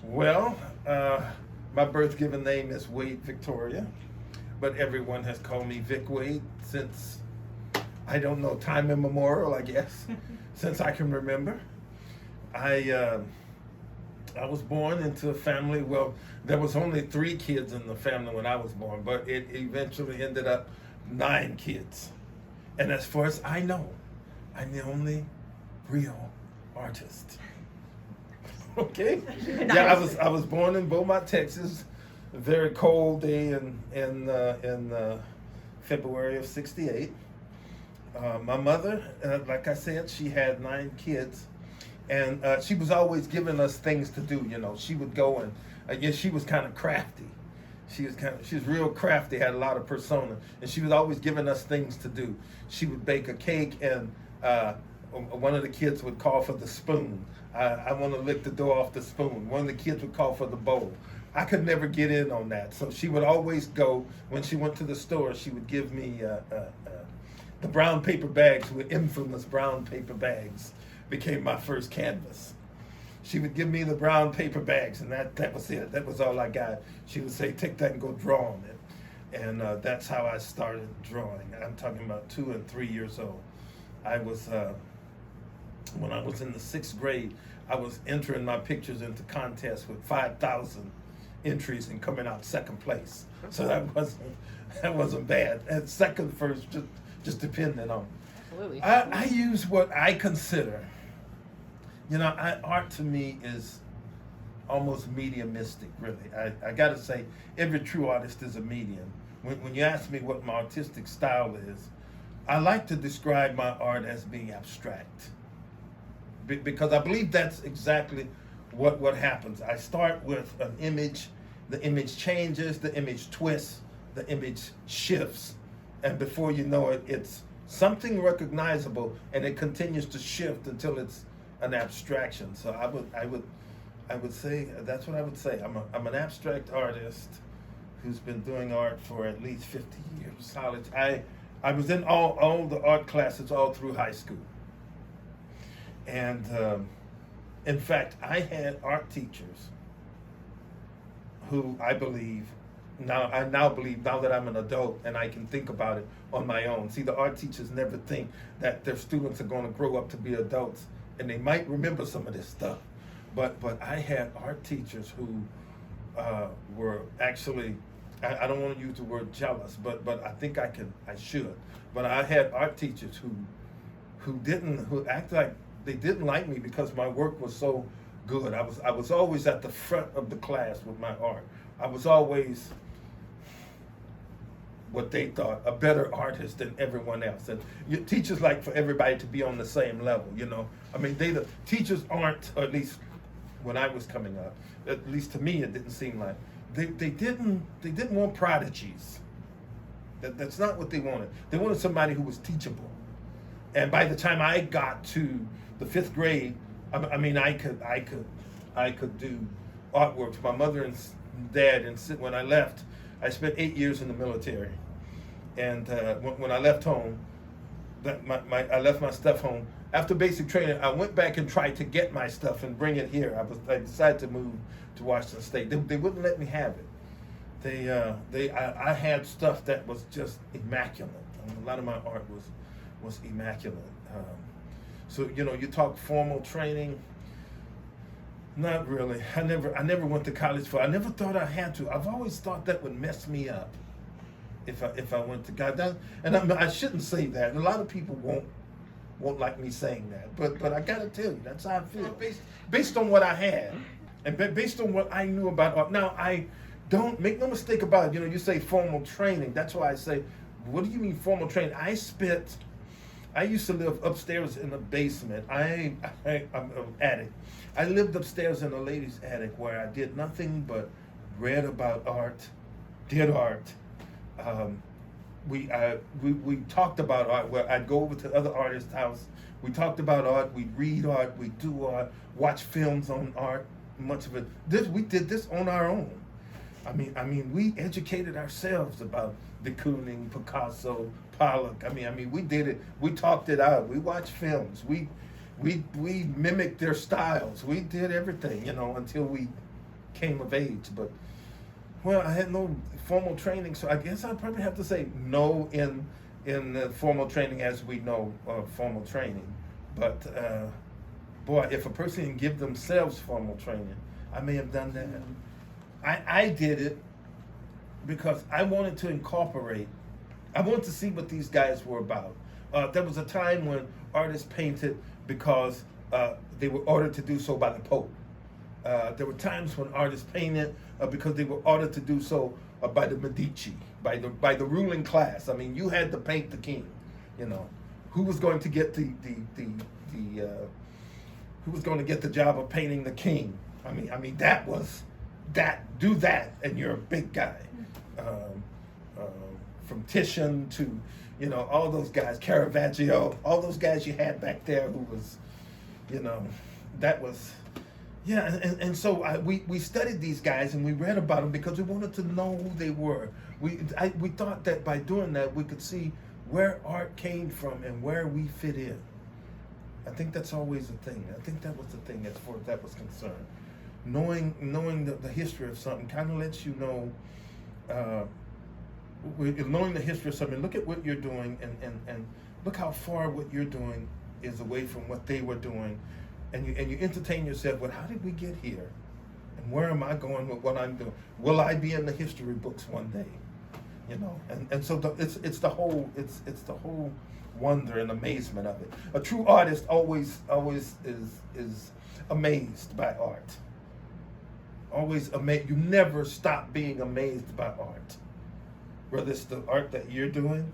Well, my birth given name is Wade Victoria, but everyone has called me Vic Wade since, I don't know, time immemorial, I guess, since I can remember. I I was born into a family. Well, there was only 3 kids in the family when I was born, but it eventually ended up 9 kids. And as far as I know, I'm the only real artist. Okay. Yeah, I was born in Beaumont, Texas. A very cold day in February of '68. My mother, like I said, she had 9 kids, and she was always giving us things to do. You know, she would go and I guess she was kind of crafty. She was real crafty, had a lot of persona, and she was always giving us things to do. She would bake a cake, and one of the kids would call for the spoon. I want to lick the dough off the spoon. One of the kids would call for the bowl. I could never get in on that, so she would always go. When she went to the store, she would give me the brown paper bags. With infamous brown paper bags became my first canvas. She would give me the brown paper bags, and that was it. That was all I got. She would say, "Take that and go draw on it," and that's how I started drawing. I'm talking about 2 and 3 years old. I was when I was in the 6th grade, I was entering my pictures into contests with 5,000 entries and coming out second place. So that wasn't bad. And second, first, just depending on. Absolutely. I use what I consider. You know, art to me is almost mediumistic, really. I got to say, every true artist is a medium. When you ask me what my artistic style is, I like to describe my art as being abstract. Because I believe that's exactly what happens. I start with an image, the image changes, the image twists, the image shifts, and before you know it, it's something recognizable, and it continues to shift until it's an abstraction. So I would say that's what I would say. I'm an abstract artist who's been doing art for at least 50 years. College, I was in all the art classes all through high school. And in fact, I had art teachers who I now believe, now that I'm an adult and I can think about it on my own. See, the art teachers never think that their students are going to grow up to be adults, and they might remember some of this stuff. But I had art teachers who were actually, I don't want to use the word jealous, but I think I should. But I had art teachers who acted like they didn't like me because my work was so good. I was always at the front of the class with my art. I was always what they thought a better artist than everyone else. And teachers like for everybody to be on the same level. You know, I mean, the teachers aren't, or at least when I was coming up, at least to me, it didn't seem like they didn't want prodigies. That's not what they wanted. They wanted somebody who was teachable. And by the time I got to the 5th grade, I mean, I could do artwork. My mother and dad, and when I left, I spent 8 years in the military. And when I left home, I left my stuff home. After basic training, I went back and tried to get my stuff and bring it here. I decided to move to Washington State. They wouldn't let me have it. I had stuff that was just immaculate. I mean, a lot of my art was immaculate. So you know, you talk formal training. Not really. I never went to college for. I never thought I had to. I've always thought that would mess me up if I went to college. And I shouldn't say that. And a lot of people won't like me saying that. But I gotta tell you, that's how I feel. Based on what I had, and based on what I knew about art. Now I don't make no mistake about it. You know, you say formal training. That's why I say, what do you mean formal training? I used to live upstairs in the basement. I'm an attic. I lived upstairs in a lady's attic where I did nothing but read about art, did art. We talked about art. Where I'd go over to other artists' house. We talked about art. We'd read art. We'd do art. Watch films on art. Much of it. We did this on our own. I mean, we educated ourselves about de Kooning, Picasso, Pollock. I mean, we did it. We talked it out. We watched films. We mimicked their styles. We did everything, you know, until we came of age. But well, I had no formal training, so I guess I'd probably have to say no in the formal training as we know formal training. But boy, if a person can give themselves formal training, I may have done that. I did it because I wanted to incorporate. I wanted to see what these guys were about. There was a time when artists painted because they were ordered to do so by the Pope. There were times when artists painted because they were ordered to do so by the Medici, by the ruling class. I mean, you had to paint the king. You know, who was going to get who was going to get the job of painting the king? I mean that was that. Do that, and you're a big guy. From Titian to, you know, all those guys, Caravaggio, all those guys you had back there who was, you know, that was, yeah. And so we studied these guys and we read about them because we wanted to know who they were. We thought that by doing that we could see where art came from and where we fit in. I think that's always the thing. I think that was the thing as far as that was concerned. Knowing the history of something kind of lets you know. Knowing the history of something, look at what you're doing and look how far what you're doing is away from what they were doing, and you entertain yourself with, how did we get here, and where am I going with what I'm doing? Will I be in the history books one day? You know, and so it's the whole wonder and amazement of it. A true artist always is amazed by art. Always amazed. You never stop being amazed by art. Whether it's the art that you're doing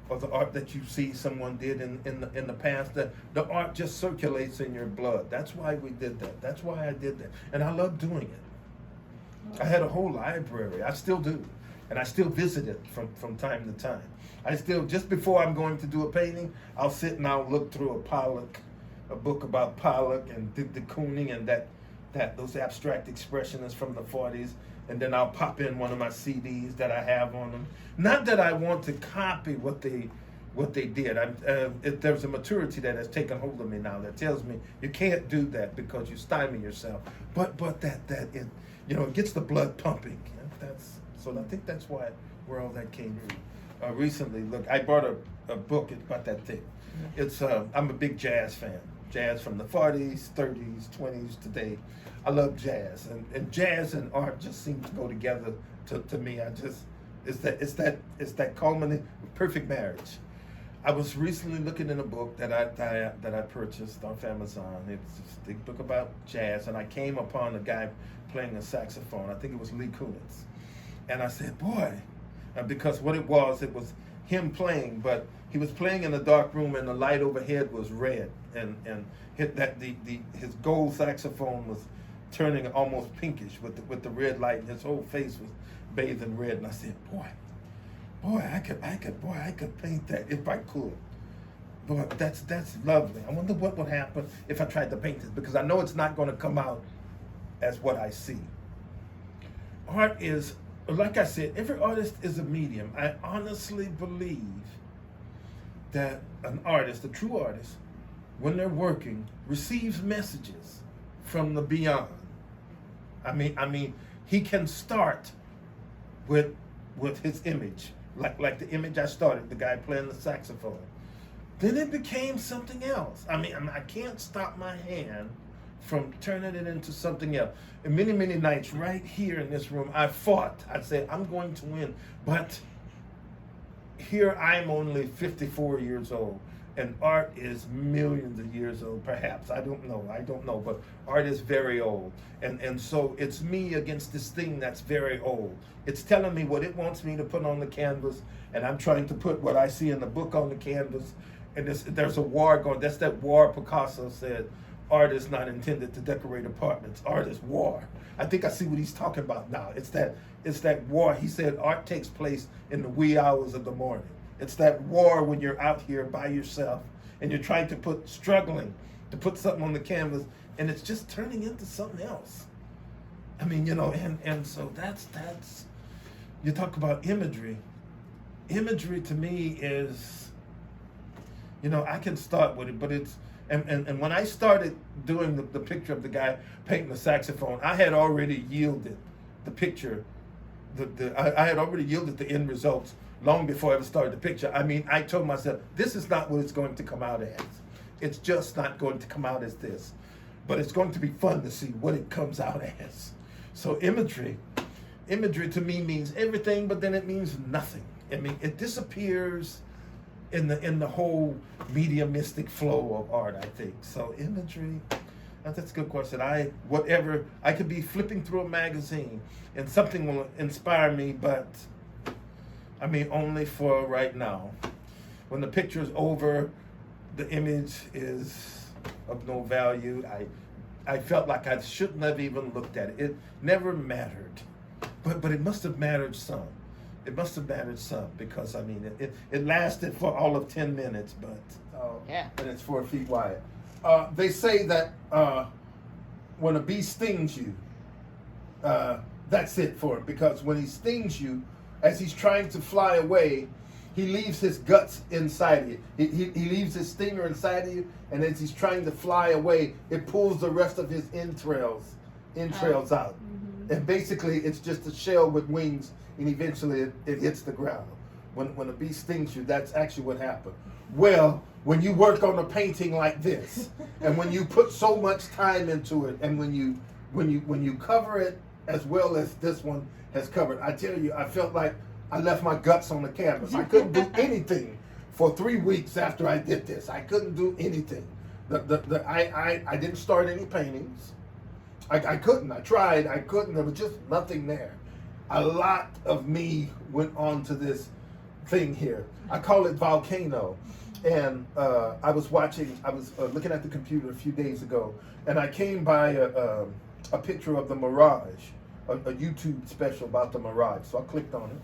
or the art that you see someone did in the past, that the art just circulates in your blood. That's why we did that. That's why I did that. And I love doing it. I had a whole library. I still do. And I still visit it from time to time. I still, just before I'm going to do a painting, I'll sit and I'll look through a book about Pollock and de Kooning and those abstract expressionists from the 40s. And then I'll pop in one of my CDs that I have on them. Not that I want to copy what they did. There's a maturity that has taken hold of me now that tells me you can't do that because you stymie yourself. But that it, you know, it gets the blood pumping. So I think that's where all that came from. Recently, look, I bought a book about that thing. It's I'm a big jazz fan. Jazz from the 40s, 30s, 20s, today. I love jazz, and jazz and art just seem to go together to me. It's that culminating perfect marriage. I was recently looking in a book that I purchased off Amazon. It's a big book about jazz, and I came upon a guy playing a saxophone. I think it was Lee Kunitz, and I said, boy, because what it was him playing, but he was playing in a dark room, and the light overhead was red, and his gold saxophone was turning almost pinkish with the red light, and his whole face was bathed in red. And I said, boy, I could paint that if I could. Boy, that's lovely. I wonder what would happen if I tried to paint this, because I know it's not going to come out as what I see. Art is, like I said, every artist is a medium. I honestly believe that an artist, a true artist, when they're working, receives messages from the beyond. I mean, he can start with his image, like the image I started, the guy playing the saxophone. Then it became something else. I mean, I can't stop my hand from turning it into something else. And many nights right here in this room, I fought. I said, I'm going to win. But here I'm only 54 years old. And art is millions of years old, perhaps. I don't know. But art is very old. And so it's me against this thing that's very old. It's telling me what it wants me to put on the canvas, and I'm trying to put what I see in the book on the canvas. And there's a war going. That's that war Picasso said, art is not intended to decorate apartments. Art is war. I think I see what he's talking about now. It's that war. He said art takes place in the wee hours of the morning. It's that war when you're out here by yourself and you're struggling to put something on the canvas, and it's just turning into something else. I mean, you know, and so that's you talk about imagery. Imagery to me is, you know, I can start with it, but And when I started doing the picture of the guy painting the saxophone, I had already yielded the picture. I had already yielded the end results long before I ever started the picture. I mean, I told myself, this is not what it's going to come out as. It's just not going to come out as this. But it's going to be fun to see what it comes out as. So imagery to me means everything, but then it means nothing. I mean, it disappears in the whole mediumistic flow of art, I think. So imagery, that's a good question. I could be flipping through a magazine and something will inspire me, but I mean, only for right now. When the picture is over, the image is of no value. I felt like I shouldn't have even looked at it. It never mattered, but it must have mattered some. It must have mattered some, because I mean, it lasted for all of 10 minutes, but and it's 4 feet wide. They say that when a bee stings you, that's it for it, because when he stings you, as he's trying to fly away, he leaves his guts inside of you. He leaves his stinger inside of you, and as he's trying to fly away, it pulls the rest of his entrails out. Mm-hmm. And basically, it's just a shell with wings, and eventually it hits the ground. When a bee stings you, that's actually what happened. Well, when you work on a painting like this, and when you put so much time into it, and when you cover it as well as this one has covered, I tell you, I felt like I left my guts on the canvas. I couldn't do anything for 3 weeks after I did this. I couldn't do anything. I didn't start any paintings. I couldn't. I tried. I couldn't. There was just nothing there. A lot of me went on to this thing here. I call it Volcano. And I was looking at the computer a few days ago, and I came by a picture of the Mirage, a YouTube special about the Mirage. So I clicked on it,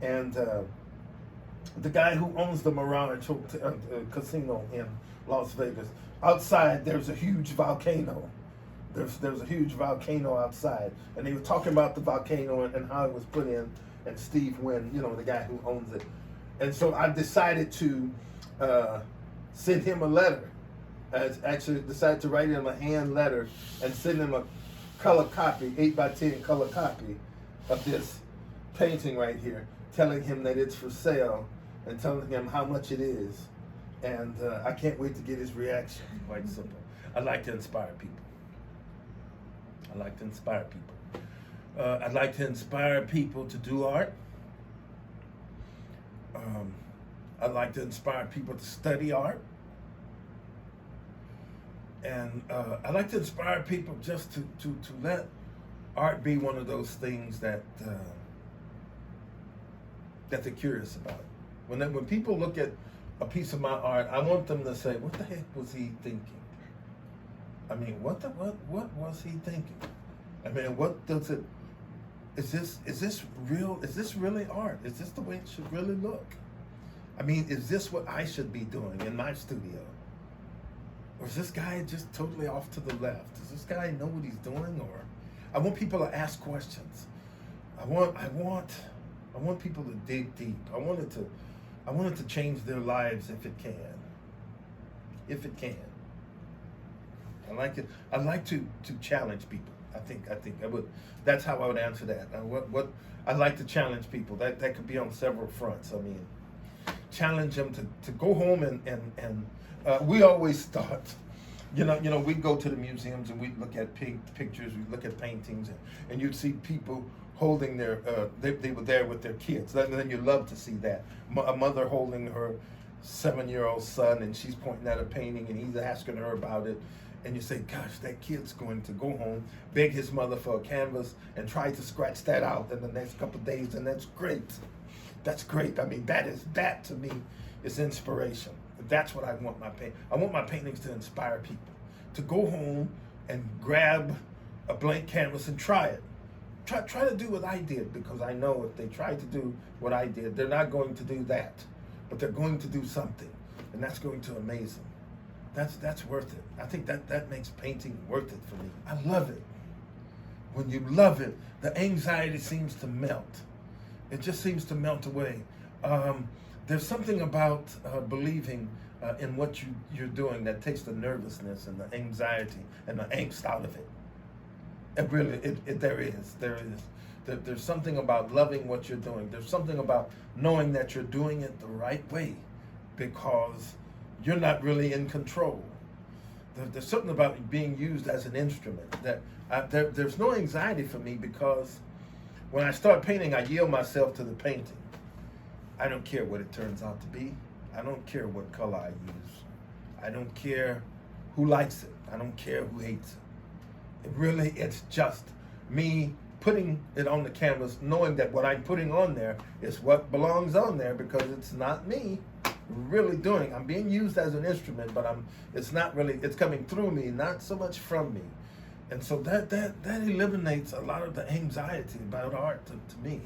and the guy who owns the Mirage casino in Las Vegas, outside there's a huge volcano. There's a huge volcano outside, and they were talking about the volcano and how it was put in, and Steve Wynn, the guy who owns it. And so I decided to send him a letter. I actually decided to write him a hand letter and send him a color copy, 8x10 color copy of this painting right here, telling him that it's for sale and telling him how much it is. And I can't wait to get his reaction. Quite simple. I like to inspire people. I'd like to inspire people to do art. I'd like to inspire people to study art. And I'd like to inspire people just to let art be one of those things that they're curious about. When people look at a piece of my art, I want them to say, what the heck was he thinking? I mean, what was he thinking? I mean, is this real? Is this really art? Is this the way it should really look? I mean, is this what I should be doing in my studio? Or is this guy just totally off to the left? Does this guy know what he's doing? Or I want people to ask questions. I want people to dig deep. I want it to change their lives if it can. If it can. I like it. I like to challenge people. I think I would. That's how I would answer that. What I like to challenge people. That could be on several fronts. I mean, challenge them to go home and we always thought, we'd go to the museums and we'd look at pictures, we'd look at paintings, and you'd see people holding their, they were there with their kids. And then you love to see that. A mother holding her 7-year-old son, and she's pointing at a painting, and he's asking her about it. And you say, gosh, that kid's going to go home, beg his mother for a canvas, and try to scratch that out in the next couple of days, and that's great. That's great. I mean, that to me is inspiration. That's what I want I want my paintings to inspire people, to go home and grab a blank canvas and try it. Try to do what I did, because I know if they try to do what I did, they're not going to do that, but they're going to do something, and that's going to amaze them. That's worth it. I think that makes painting worth it for me. I love it. When you love it, the anxiety seems to melt. It just seems to melt away. There's something about believing in what you're doing that takes the nervousness and the anxiety and the angst out of it. It really, there is. There's something about loving what you're doing. There's something about knowing that you're doing it the right way because you're not really in control. There's something about being used as an instrument that there's no anxiety for me because when I start painting, I yield myself to the painting. I don't care what it turns out to be. I don't care what color I use. I don't care who likes it. I don't care who hates it. It's just me putting it on the canvas, knowing that what I'm putting on there is what belongs on there because it's not me really doing. I'm being used as an instrument, but it's not really, it's coming through me, not so much from me. And so that eliminates a lot of the anxiety about art to me.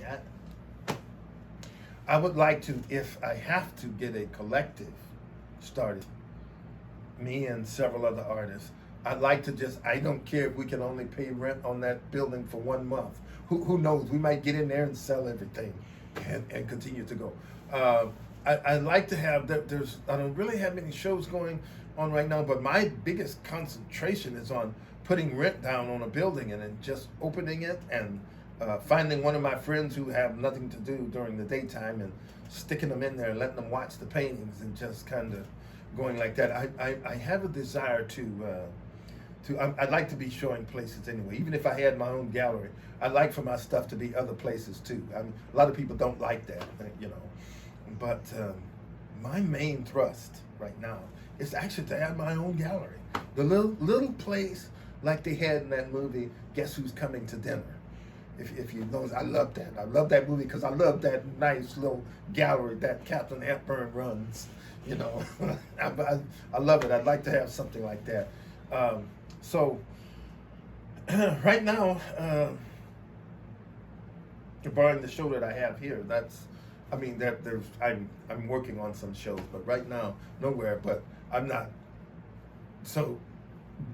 I would like to, if I have to get a collective started, me and several other artists, I'd like to I don't care if we can only pay rent on that building for 1 month. Who knows? We might get in there and sell everything and continue to go. I'd like to have that. I don't really have many shows going on right now, but my biggest concentration is on putting rent down on a building and then just opening it and finding one of my friends who have nothing to do during the daytime and sticking them in there and letting them watch the paintings and just kind of going like that. I have a desire I'd like to be showing places anyway. Even if I had my own gallery, I'd like for my stuff to be other places too. I mean, a lot of people don't like that, you know. But my main thrust right now is actually to have my own gallery. The little place like they had in that movie, Guess Who's Coming to Dinner? If you know, I love that. I love that movie because I love that nice little gallery that Captain Hepburn runs. You know, I love it. I'd like to have something like that. So right now, barring the show that I have here, I'm working on some shows, but right now nowhere. But I'm not so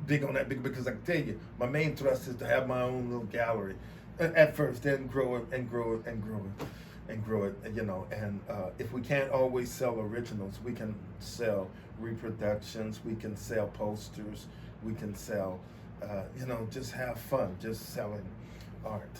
big on that because I can tell you, my main thrust is to have my own little gallery at first, then grow it and grow it and grow it and grow it, you know. And if we can't always sell originals, we can sell reproductions, we can sell posters, we can sell, just have fun, just selling art.